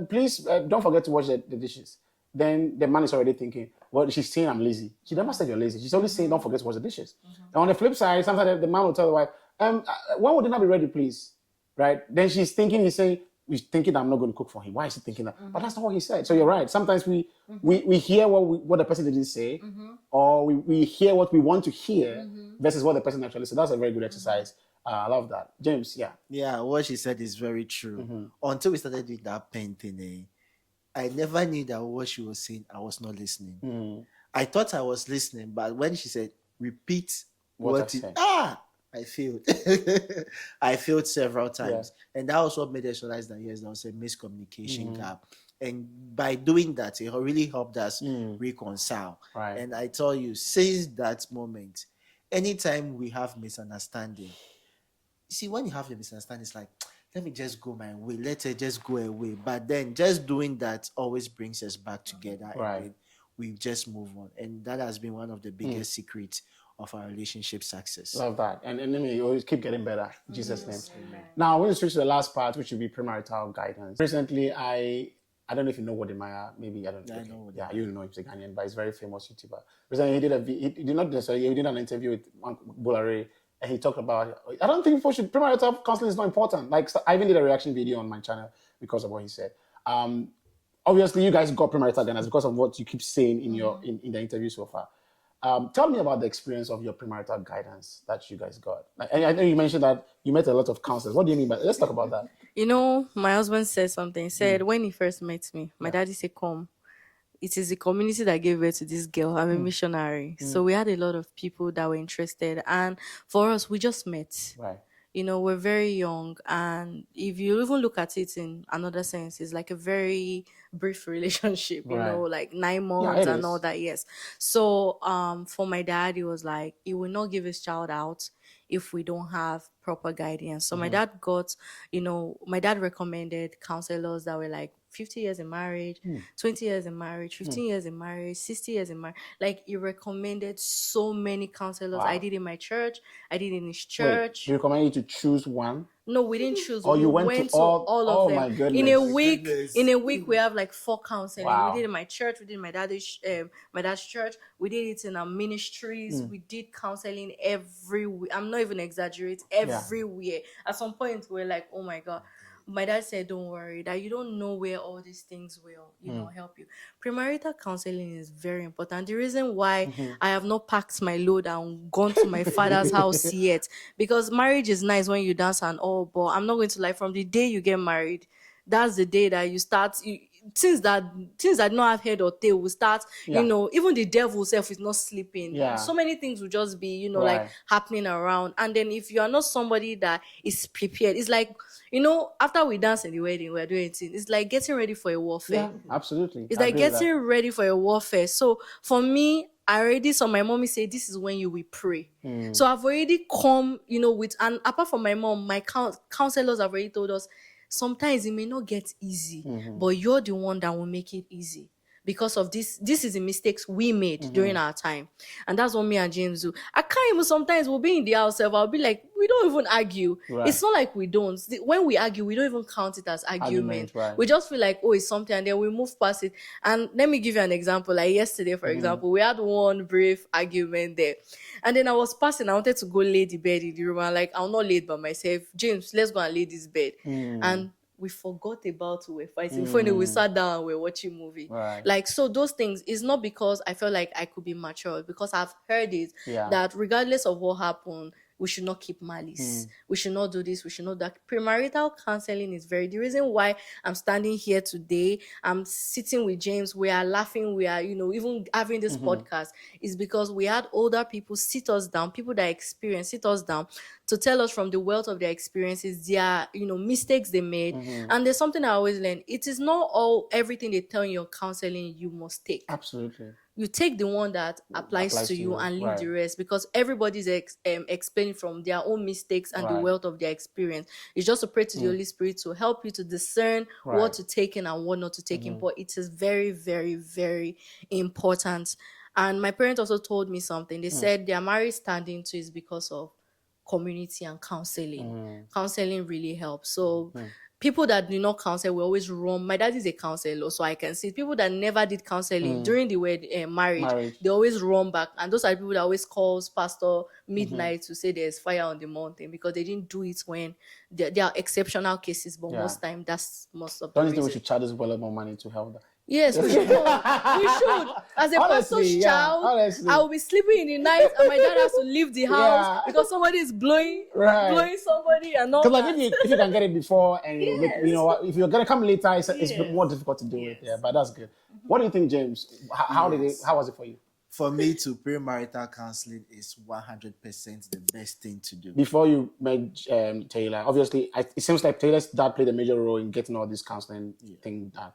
please don't forget to wash the dishes. Then the man is already thinking, well, she's saying I'm lazy. She never said you're lazy. She's only saying don't forget to wash the dishes. And on the flip side, sometimes the man will tell the wife, when will dinner be ready, please? Right? Then she's thinking, he's thinking that I'm not going to cook for him. Why is he thinking that? But that's not what he said. So you're right. Sometimes we hear what the person didn't say, or we hear what we want to hear versus what the person actually said. That's a very good exercise. I love that. James, yeah. Yeah, what she said is very true. Until we started doing that pen thing, I never knew that what she was saying, I was not listening. I thought I was listening, but when she said, repeat what it... I failed. I failed several times. Yeah. And that was what made us realize that, yes, there was a miscommunication gap. And by doing that, it really helped us reconcile. Right. And I tell you, since that moment, anytime we have misunderstanding, see, when you have a misunderstanding, it's like, let me just go my way. Let her just go away. But then just doing that always brings us back together. Right. And then we just move on. And that has been one of the biggest secrets of our relationship success. Love that. And let me always keep getting better. In Jesus' name. Amen. Now, I want to switch to the last part, which will be premarital guidance. Recently, I don't know if you know Wodemaya. Maybe I don't know. Yeah, you don't know he's a Ghanaian, but he's a very famous YouTuber. Recently, he did not necessarily, he did an interview with Bolare. And he talked about, I don't think people should, premarital counseling is not important. Like, I even did a reaction video on my channel because of what he said. Obviously, you guys got premarital guidance because of what you keep saying in your in the interview so far. Tell me about the experience of your premarital guidance that you guys got. And I know you mentioned that you met a lot of counselors. What do you mean by that? Let's talk about that. My husband said something. He said, when he first met me, my daddy said, come. It is the community that gave birth to this girl. I'm a missionary. So we had a lot of people that were interested. And for us, we just met. Right. We're very young. And if you even look at it in another sense, it's like a very brief relationship, like 9 months and all that. Yes. So for my dad, he was like, he will not give his child out if we don't have proper guidance. So my dad got, my dad recommended counselors that were like 50 years in marriage, 20 years in marriage, 15 years in marriage, 60 years in marriage. Like, he recommended so many counselors. Wow. I did in my church, I did in his Wait, church. he recommended you to choose one? No, we didn't choose. Or We you went to all of them. my goodness. In a My week, goodness. in a week, we have like 4 counseling. Wow. We did it in my church. We did it in my dad's church. We did it in our ministries. We did counseling everywhere. I'm not even exaggerating. Everywhere. At some point, we're like, oh my God. My dad said, don't worry, that you don't know where all these things will, help you. Premarital counseling is very important. The reason why I have not packed my load and gone to my father's house yet, because marriage is nice when you dance and all, but I'm not going to lie, from the day you get married, that's the day that you start, things that don't have head or tail will start, even the devil self is not sleeping. Yeah. So many things will just be, Right. like happening around. And then if you are not somebody that is prepared, it's like, after we dance in the wedding, we're doing it. It's like getting ready for a warfare. Yeah, absolutely. It's I like agree with that. getting ready for a warfare. So for me, I already saw my mommy say, this is when you will pray. So I've already come, with, and apart from my mom, my counselors have already told us, sometimes it may not get easy, but you're the one that will make it easy. Because of this is the mistakes we made during our time. And that's what me and James do. I can't even, sometimes we'll be in the house, I'll be like, we don't even argue. Right. It's not like we don't. When we argue, we don't even count it as argument. Right. We just feel like, oh, it's something, and then we move past it. And let me give you an example. Like yesterday, for example, we had one brief argument there. And then I was passing, I wanted to go lay the bed in the room. I'm like, I'll not lay it by myself. James, let's go and lay this bed. And we forgot about who we're fighting. Before we sat down and we're watching movie. Right. Like, so those things is not because I felt like I could be mature, because I've heard it that regardless of what happened, we should not keep malice. We should not do this. We should not do that. Premarital counseling is the reason why I'm standing here today. I'm sitting with James. We are laughing. We are, even having this podcast is because we had older people sit us down, people that experience, sit us down to tell us from the wealth of their experiences, their, mistakes they made. And there's something I always learn. It is not everything they tell in your counseling you must take. Absolutely. You take the one that applies to you and leave the rest, because everybody's explaining from their own mistakes and the wealth of their experience. It's just to pray to the Holy Spirit to help you to discern what to take in and what not to take in. But it is very, very, very important. And my parents also told me something. They said their marriage standing to is because of community and counseling. Counseling really helps. So people that do not counsel will always run. My dad is a counselor, so I can see people that never did counseling during the marriage, they always run back. And those are people that always calls pastor midnight to say there's fire on the mountain, because they didn't do it when there are exceptional cases, but most time that's most of the Don't you think reason. we should charge this well more money to help that? Yes, we should. We should. As a pastor's child, I will be sleeping in the night, and my dad has to leave the house because somebody is blowing somebody and all. Because like if you can get it before, and if you're gonna come later, it's a bit more difficult to do it. Yeah, but that's good. What do you think, James? How was it for you? For me, to premarital counseling is 100% the best thing to do. Before you met Tehillah, obviously, it seems like Tehillah's dad played a major role in getting all this counseling thing done.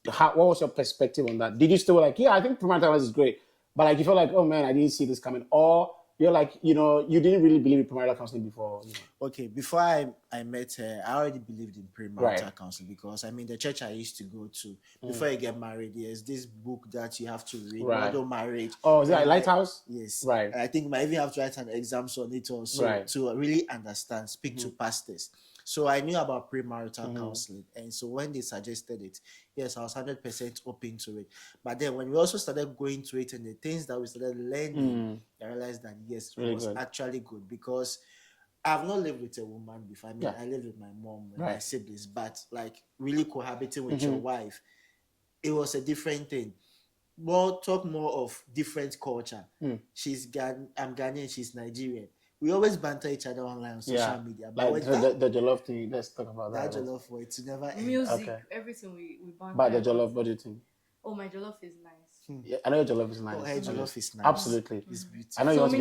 What was your perspective on that? Did you still I think premarital is great, but like you felt like, oh man, I didn't see this coming, or you're like, you didn't really believe in premarital counseling before? Okay, before I met her, I already believed in premarital counseling, because the church I used to go to, before you get married, there's this book that you have to read, Model Marriage. Oh, is that Lighthouse? Yes. Right. I think you might even have to write an exam on it also to really understand, speak to pastors. So I knew about premarital counseling. And so when they suggested it, yes, I was 100% open to it. But then when we also started going to it and the things that we started learning, I realized that, yes, it was actually good, because I've not lived with a woman before. I lived with my mom and my siblings, but like really cohabiting with your wife, it was a different thing. Talk more of different culture. I'm Ghanaian, she's Nigerian. We always banter each other online on social media. But like the jollof thing, let's talk about that. That jollof, it's never end. Music, everything we banter. But the jollof, what do you think? Oh, my jollof is nice. Yeah, I know your jollof is nice. Oh, her jollof is nice. Absolutely. It's beautiful. I know you want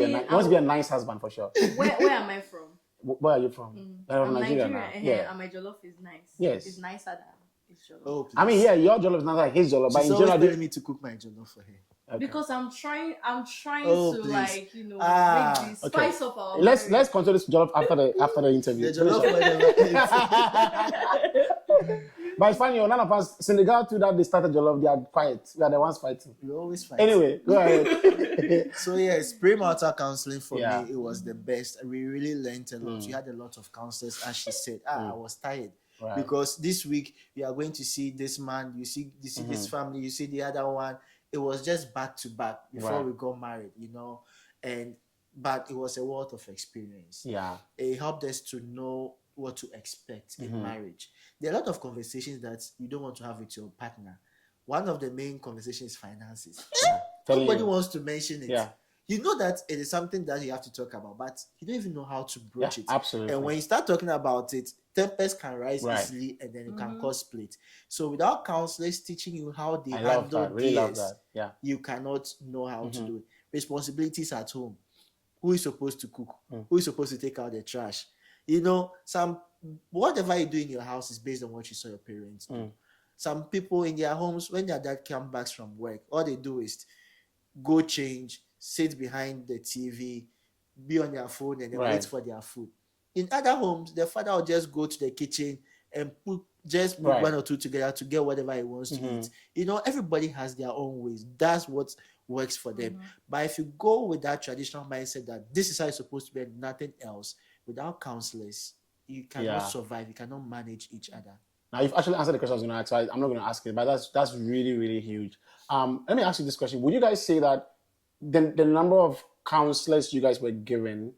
to be a nice husband for sure. Where am I from? Where are you from? I'm Nigeria now. Yeah. And my jollof is nice. Yes. It's nicer than his jollof. Oh, please. Your jollof is not like his jollof, but She's in always general, telling me to cook my jollof for her. Okay. Because I'm trying Oh, to please. make the spice up our let's continue this jollof after the interview. The jollof But it's funny, none of us, Senegal too, that they started Jollof, they are quiet. We are the ones fighting. We always fight. Anyway, go ahead. So yes, premarital counseling for Yeah. me, it was the best. We really learned a lot. We had a lot of counselors, as she said. I was tired. Right. Because this week we are going to see this man, you see this family, you see the other one. It was just back to back before we got married, but it was a world of experience. Yeah. It helped us to know what to expect in marriage. There are a lot of conversations that you don't want to have with your partner. One of the main conversations is finances. Nobody wants to mention it. Yeah. You know that it is something that you have to talk about, but you don't even know how to broach it. Absolutely. And when you start talking about it, tempers can rise easily, and then it can cause split. So without counselors teaching you how they handle this, you cannot know how to do it. Responsibilities at home. Who is supposed to cook? Who is supposed to take out the trash? Whatever you do in your house is based on what you saw your parents do. Some people in their homes, when their dad comes back from work, all they do is go change, sit behind the TV, be on their phone, and then wait for their food. In other homes, the father will just go to the kitchen and put one or two together to get whatever he wants to eat. Everybody has their own ways. That's what works for them. But if you go with that traditional mindset that this is how it's supposed to be and nothing else, without counselors, you cannot survive. You cannot manage each other. Now, you've actually answered the question I was going to ask, so I'm not going to ask it, but that's really, really huge. Let me ask you this question. Would you guys say that the number of counselors you guys were given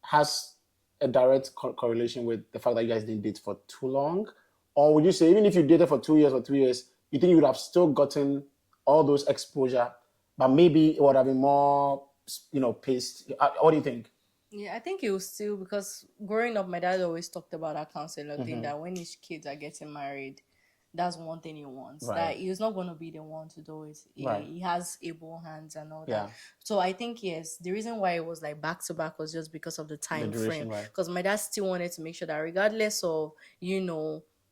has a direct correlation with the fact that you guys didn't date for too long? Or would you say even if you dated for 2 years or 3 years, you think you would have still gotten all those exposure, but maybe it would have been more, paced? What do you think? Yeah, I think it was still, because growing up, my dad always talked about that counselor thing, that when his kids are getting married, that's one thing he wants. Right. That he's not going to be the one to do it. He has able hands and all that. So I think, yes, the reason why it was like back to back was just because of the time frame. Because my dad still wanted to make sure that regardless of,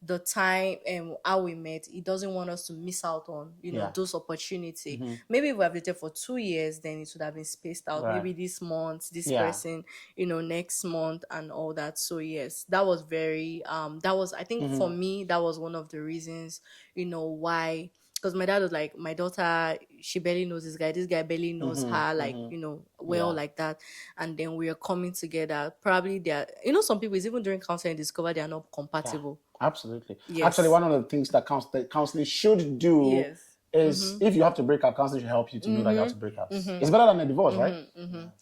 the time and how we met, he doesn't want us to miss out on, those opportunities. Maybe if we have dated for 2 years, then it would have been spaced out. Maybe this month, this person, next month and all that. So yes, that was very, I think for me, that was one of the reasons, why. Because my dad was like, my daughter, she barely knows this guy barely knows her, like, like that. And then we are coming together. Probably some people, even during counseling, discover they are not compatible. Yeah, absolutely. Yes. Actually, one of the things that counseling should do is if you have to break up, counseling should help you to know that you have to break up. It's better than a divorce, right?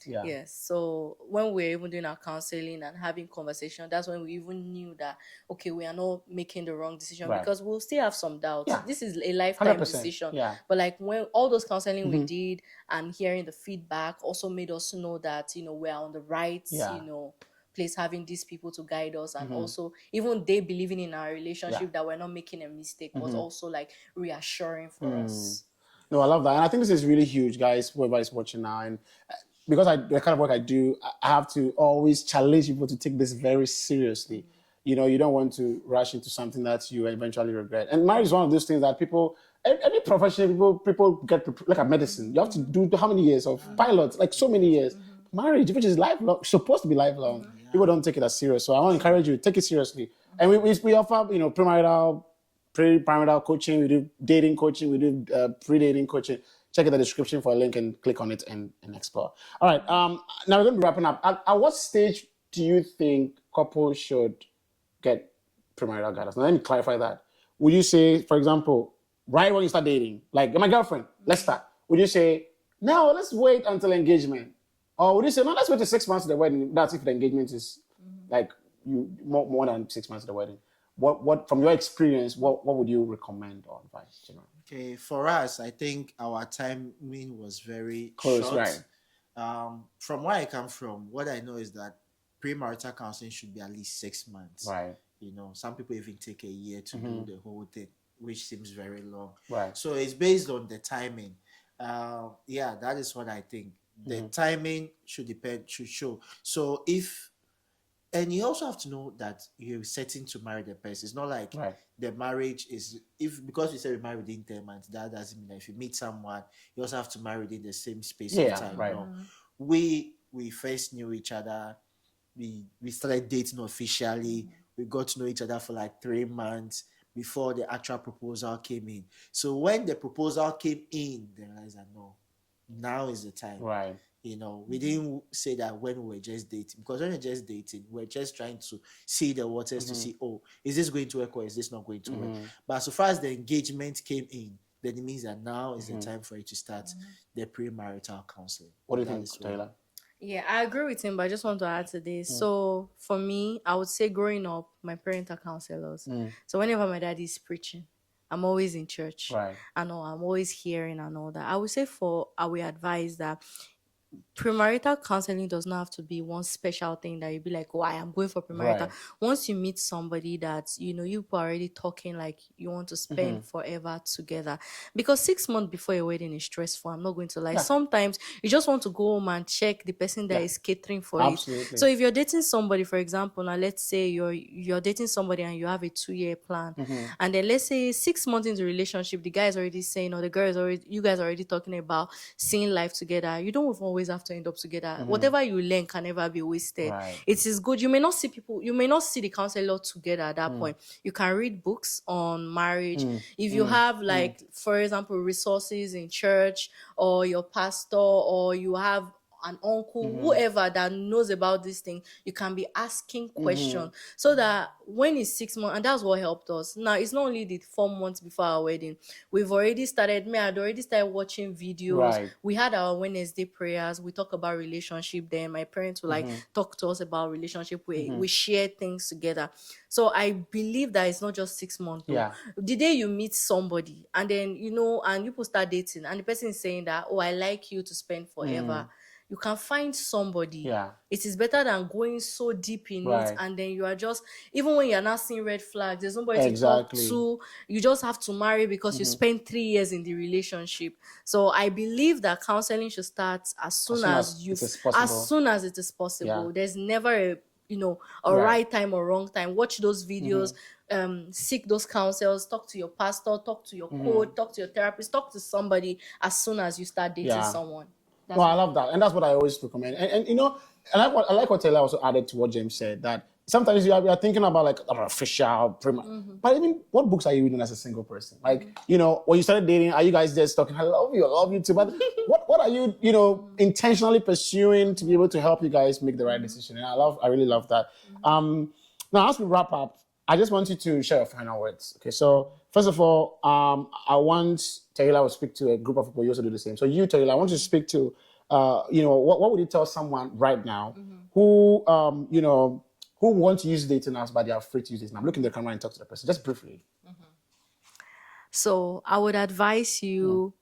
Yeah. Yes. So when we're even doing our counseling and having conversation, that's when we even knew that, okay, we are not making the wrong decision, because we'll still have some doubts. Yeah. This is a lifetime 100%. Decision. Yeah. But like when all those counseling we did and hearing the feedback also made us know that, we're on the right, place, having these people to guide us, and also even they believing in our relationship that we're not making a mistake was also like reassuring for us. No, I love that. And I think this is really huge, guys, whoever is watching now. And because the kind of work I do, I have to always challenge people to take this very seriously. You don't want to rush into something that you eventually regret. And marriage is one of those things that any profession, people get, like at medicine, you have to do how many years of pilots, like so many years. Marriage, which is lifelong, supposed to be lifelong. People don't take it as serious. So I want to encourage you, take it seriously. And we offer, pre-marital coaching, we do dating coaching, we do pre-dating coaching. Check in the description for a link and click on it and explore. All right, now we're going to be wrapping up. At what stage do you think couples should get premarital guidance? Now let me clarify that. Would you say, for example, right when you start dating, like my girlfriend, let's start. Would you say, no, let's wait until engagement? Or would you say, no, let's wait till 6 months to the wedding? That's if the engagement is like more than 6 months to the wedding. What from your experience, what would you recommend or advise, generally? Okay, for us, I think our timing was very close, short. Right. From where I come from, what I know is that premarital counseling should be at least 6 months. Right. Some people even take a year to do the whole thing, which seems very long. Right. So it's based on the timing. That is what I think. The timing should show. So and you also have to know that you're setting to marry the person. It's not like the marriage is, because we say we marry within 10 months, that doesn't mean that if you meet someone, you also have to marry within the same space of time. Right. No. We first knew each other. We started dating officially. We got to know each other for like 3 months. before the actual proposal came in. So when the proposal came in, they realized that no, now is the time. Right. We didn't say that when we were just dating, because when we're just dating, we're just trying to see the waters to see, oh, is this going to work or is this not going to work? But so far as the engagement came in, then it means that now is the time for you to start the premarital counseling. What do you think, Taylor? Yeah, I agree with him, but I just want to add to this. So for me, I would say growing up, my parents are counselors. So whenever my dad is preaching, I'm always in church. Right. I know I'm always hearing and all that. I would say I would advise that premarital counseling does not have to be one special thing that you be like, oh, I am going for premarital. Right. Once you meet somebody that you are already talking like you want to spend forever together, because 6 months before your wedding is stressful. I'm not going to lie. Yeah. Sometimes you just want to go home and check the person that is catering for Absolutely. it. So if you're dating somebody, for example, now let's say you're dating somebody and you have a 2-year plan, and then let's say 6 months into the relationship, the guy is already saying, or the girl is already, you guys are already talking about seeing life together. You don't always have to end up together. Whatever you learn can never be wasted. Right. It is good. You may not see the counselor together at that point. You can read books on marriage. If you have, like, for example, resources in church or your pastor, or you have an uncle, whoever that knows about this thing, you can be asking questions, so that when it's 6 months, and that's what helped us. Now, it's not only the 4 months before our wedding. I'd already started watching videos. Right. We had our Wednesday prayers. We talk about relationship. Then my parents would talk to us about relationship. We share things together. So I believe that it's not just 6 months. Yeah. The day you meet somebody and then and people start dating and the person is saying that, oh, I like you to spend forever. You can find somebody. Yeah. It is better than going so deep in Right. it, and then you are just, even when you're not seeing red flags, there's nobody Exactly. to talk to. You just have to marry because you spent 3 years in the relationship. So I believe that counseling should start as soon as it is possible. as soon as it is possible. Yeah. There's never a right time or wrong time. Watch those videos. Seek those counsels. Talk to your pastor. Talk to your coach. Talk to your therapist. Talk to somebody as soon as you start dating someone. Well, I love that, and that's what I always recommend. And I like what Taylor also added to what James said, that sometimes you are thinking about like an official but even what books are you reading as a single person? Like when you started dating, are you guys just talking, I love you too? But what are you intentionally pursuing to be able to help you guys make the right decision? And I really love that. Now as we wrap up, I just want you to share your final words. Okay, so first of all, I want Tehillah to speak to a group of people. You also do the same. So you, Tehillah, I want you to speak to, what would you tell someone right now who, who wants to use dating apps but they are afraid to use it? Now, look in the camera and talk to the person, just briefly. So I would advise you,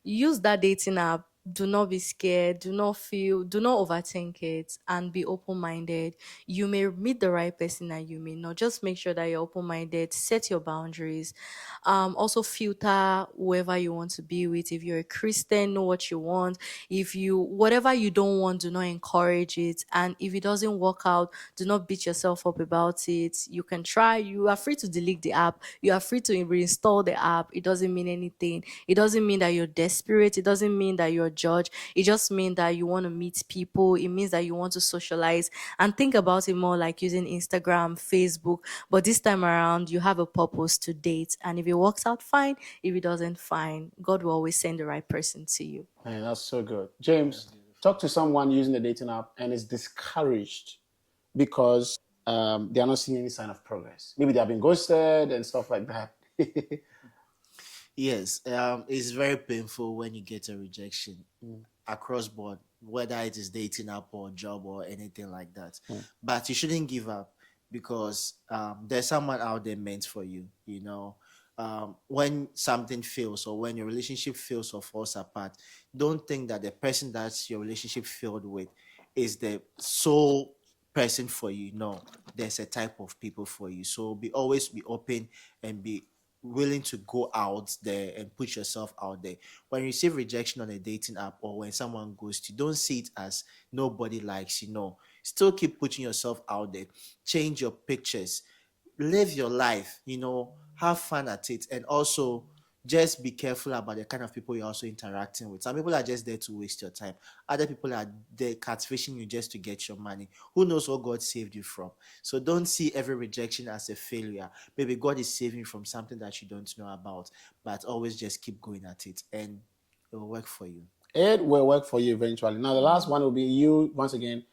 use that dating app. Do not be scared. Do not overthink it, and be open-minded. You may meet the right person and you may not. Just make sure that you're open-minded. Set your boundaries. Also filter whoever you want to be with. If you're a Christian, know what you want. Whatever you don't want, do not encourage it. And if it doesn't work out, do not beat yourself up about it. You can try. You are free to delete the app. You are free to reinstall the app. It doesn't mean anything. It doesn't mean that you're desperate. It doesn't mean that you're judge. It just means that you want to meet people. It means that you want to socialize, and think about it more like using Instagram, Facebook. But this time around, you have a purpose to date, and if it works out, fine. If it doesn't, fine. God will always send the right person to you. Man, that's so good. James, talk to someone using the dating app and is discouraged because they are not seeing any sign of progress. Maybe they have been ghosted and stuff like that. Yes, it's very painful when you get a rejection across board, whether it is dating app or job or anything like that. But you shouldn't give up, because there's someone out there meant for you. When something fails, or when your relationship fails or falls apart, don't think that the person that your relationship failed with is the sole person for you. No, there's a type of people for you. So always be open and be willing to go out there and put yourself out there. When you receive rejection on a dating app, or when someone goes to you, don't see it as nobody likes you. No, still keep putting yourself out there. Change your pictures, live your life, have fun at it. And also just be careful about the kind of people you're also interacting with. Some people are just there to waste your time. Other people are there catfishing you just to get your money. Who knows what God saved you from? So don't see every rejection as a failure. Maybe God is saving you from something that you don't know about, but always just keep going at it and it will work for you. It will work for you eventually. Now, the last one will be you once again.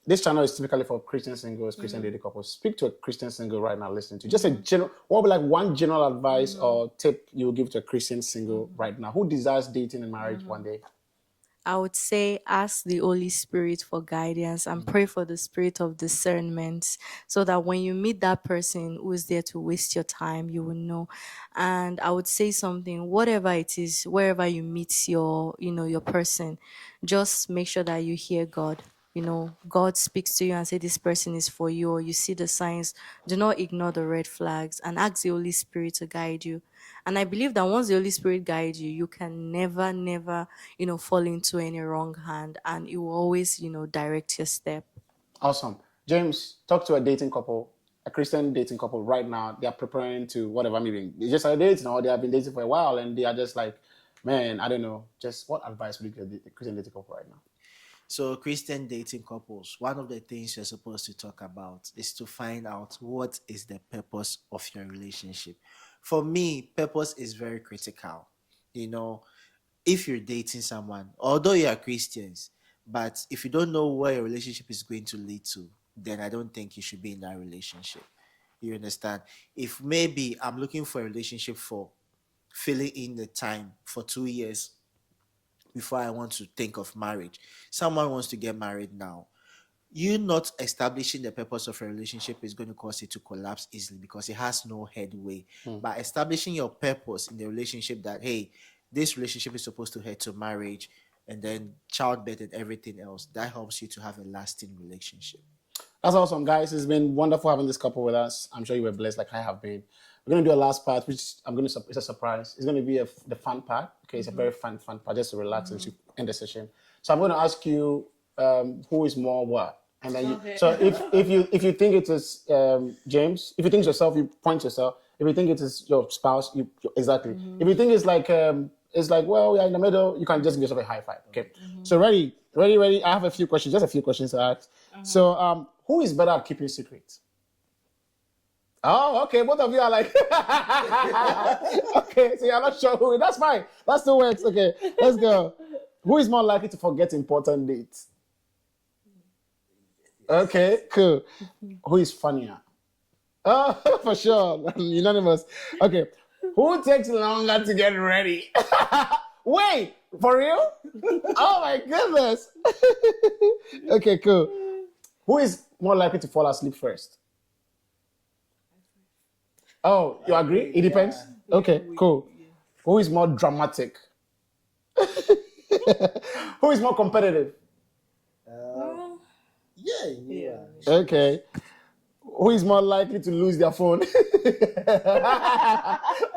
This channel is typically for Christian singles, Christian dating couples. Speak to a Christian single right now listening to. Just a general, what would be like one general advice or tip you will give to a Christian single right now who desires dating and marriage one day? I would say ask the Holy Spirit for guidance and pray for the spirit of discernment so that when you meet that person who is there to waste your time, you will know. And I would say something, whatever it is, wherever you meet your person, just make sure that you hear God. God speaks to you and say this person is for you, or you see the signs. Do not ignore the red flags and ask the Holy Spirit to guide you. And I believe that once the Holy Spirit guides you, you can never, never, fall into any wrong hand, and it will always, direct your step. Awesome. James, talk to a dating couple, a Christian dating couple right now. They are preparing to whatever, maybe they just are dating or they have been dating for a while and they are just like, man, I don't know. Just what advice would you give a Christian dating couple right now? So, Christian dating couples, one of the things you're supposed to talk about is to find out what is the purpose of your relationship. For me, purpose is very critical. If you're dating someone, although you are Christians, but if you don't know where your relationship is going to lead to, then I don't think you should be in that relationship. You understand? If maybe I'm looking for a relationship for filling in the time for 2 years before I want to think of marriage. Someone wants to get married now. You not establishing the purpose of a relationship is going to cause it to collapse easily because it has no headway. By establishing your purpose in the relationship that, hey, this relationship is supposed to head to marriage and then childbirth and everything else, that helps you to have a lasting relationship. That's awesome, guys. It's been wonderful having this couple with us. I'm sure you were blessed like I have been. We're going to do a last part, which it's a surprise. It's going to be the fun part. Okay, it's a very fun part, just to relax and to end the session. So I'm going to ask you who is more what? And then so if you think it is James, if you think it's yourself, you point yourself. If you think it is your spouse, exactly. If you think it's like well, we are in the middle, you can just give yourself a high five. Okay. So ready. I have a few questions, just a few questions to ask. So who is better at keeping secrets? Oh, okay. Both of you are like, okay. So you're not sure who. That's fine. That still works. Okay, let's go. Who is more likely to forget important dates? Okay, cool. Who is funnier? Oh, for sure. Unanimous. Okay. Who takes longer to get ready? Wait, for real? Oh my goodness. Okay, cool. Who is more likely to fall asleep first? Oh, you agree? It depends? Okay, cool. Who is more dramatic? Who is more competitive? Yeah. Okay. Who is more likely to lose their phone?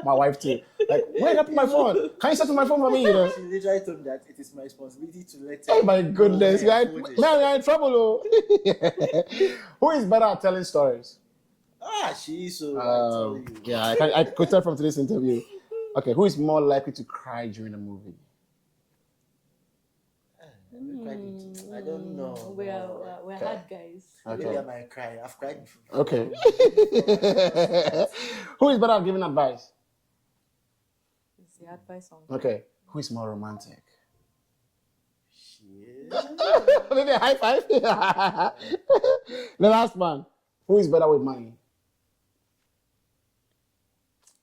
My wife too. Like, where up my phone? Can you set my phone for me? She literally told me that it is my responsibility to let her. Oh my goodness, man, you're in trouble. Oh. Who is better at telling stories? She is so. I tell you. Yeah, I could tell from today's interview. Okay, who is more likely to cry during a movie? I don't know. We're hard guys. Okay. Maybe I might cry. I've cried before. Okay. Who is better at giving advice? It's the advice on. Okay. Who is more romantic? Shit. Maybe a high five. The last one. Who is better with money?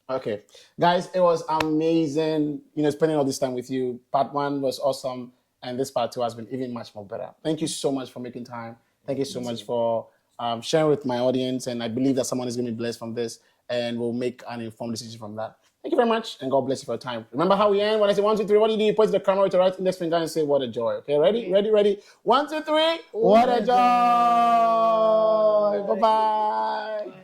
Okay. Guys, it was amazing, spending all this time with you. Part 1 was awesome. And this part 2 has been even much more better. Thank you so much for making time. Thank you so much for sharing with my audience. And I believe that someone is going to be blessed from this and will make an informed decision from that. Thank you very much. And God bless you for your time. Remember how we end? When I say 1, 2, 3, what do you do? You point to the camera with your right index finger and say, what a joy. Okay, ready? Ready? 1, 2, 3. What a joy. Bye-bye.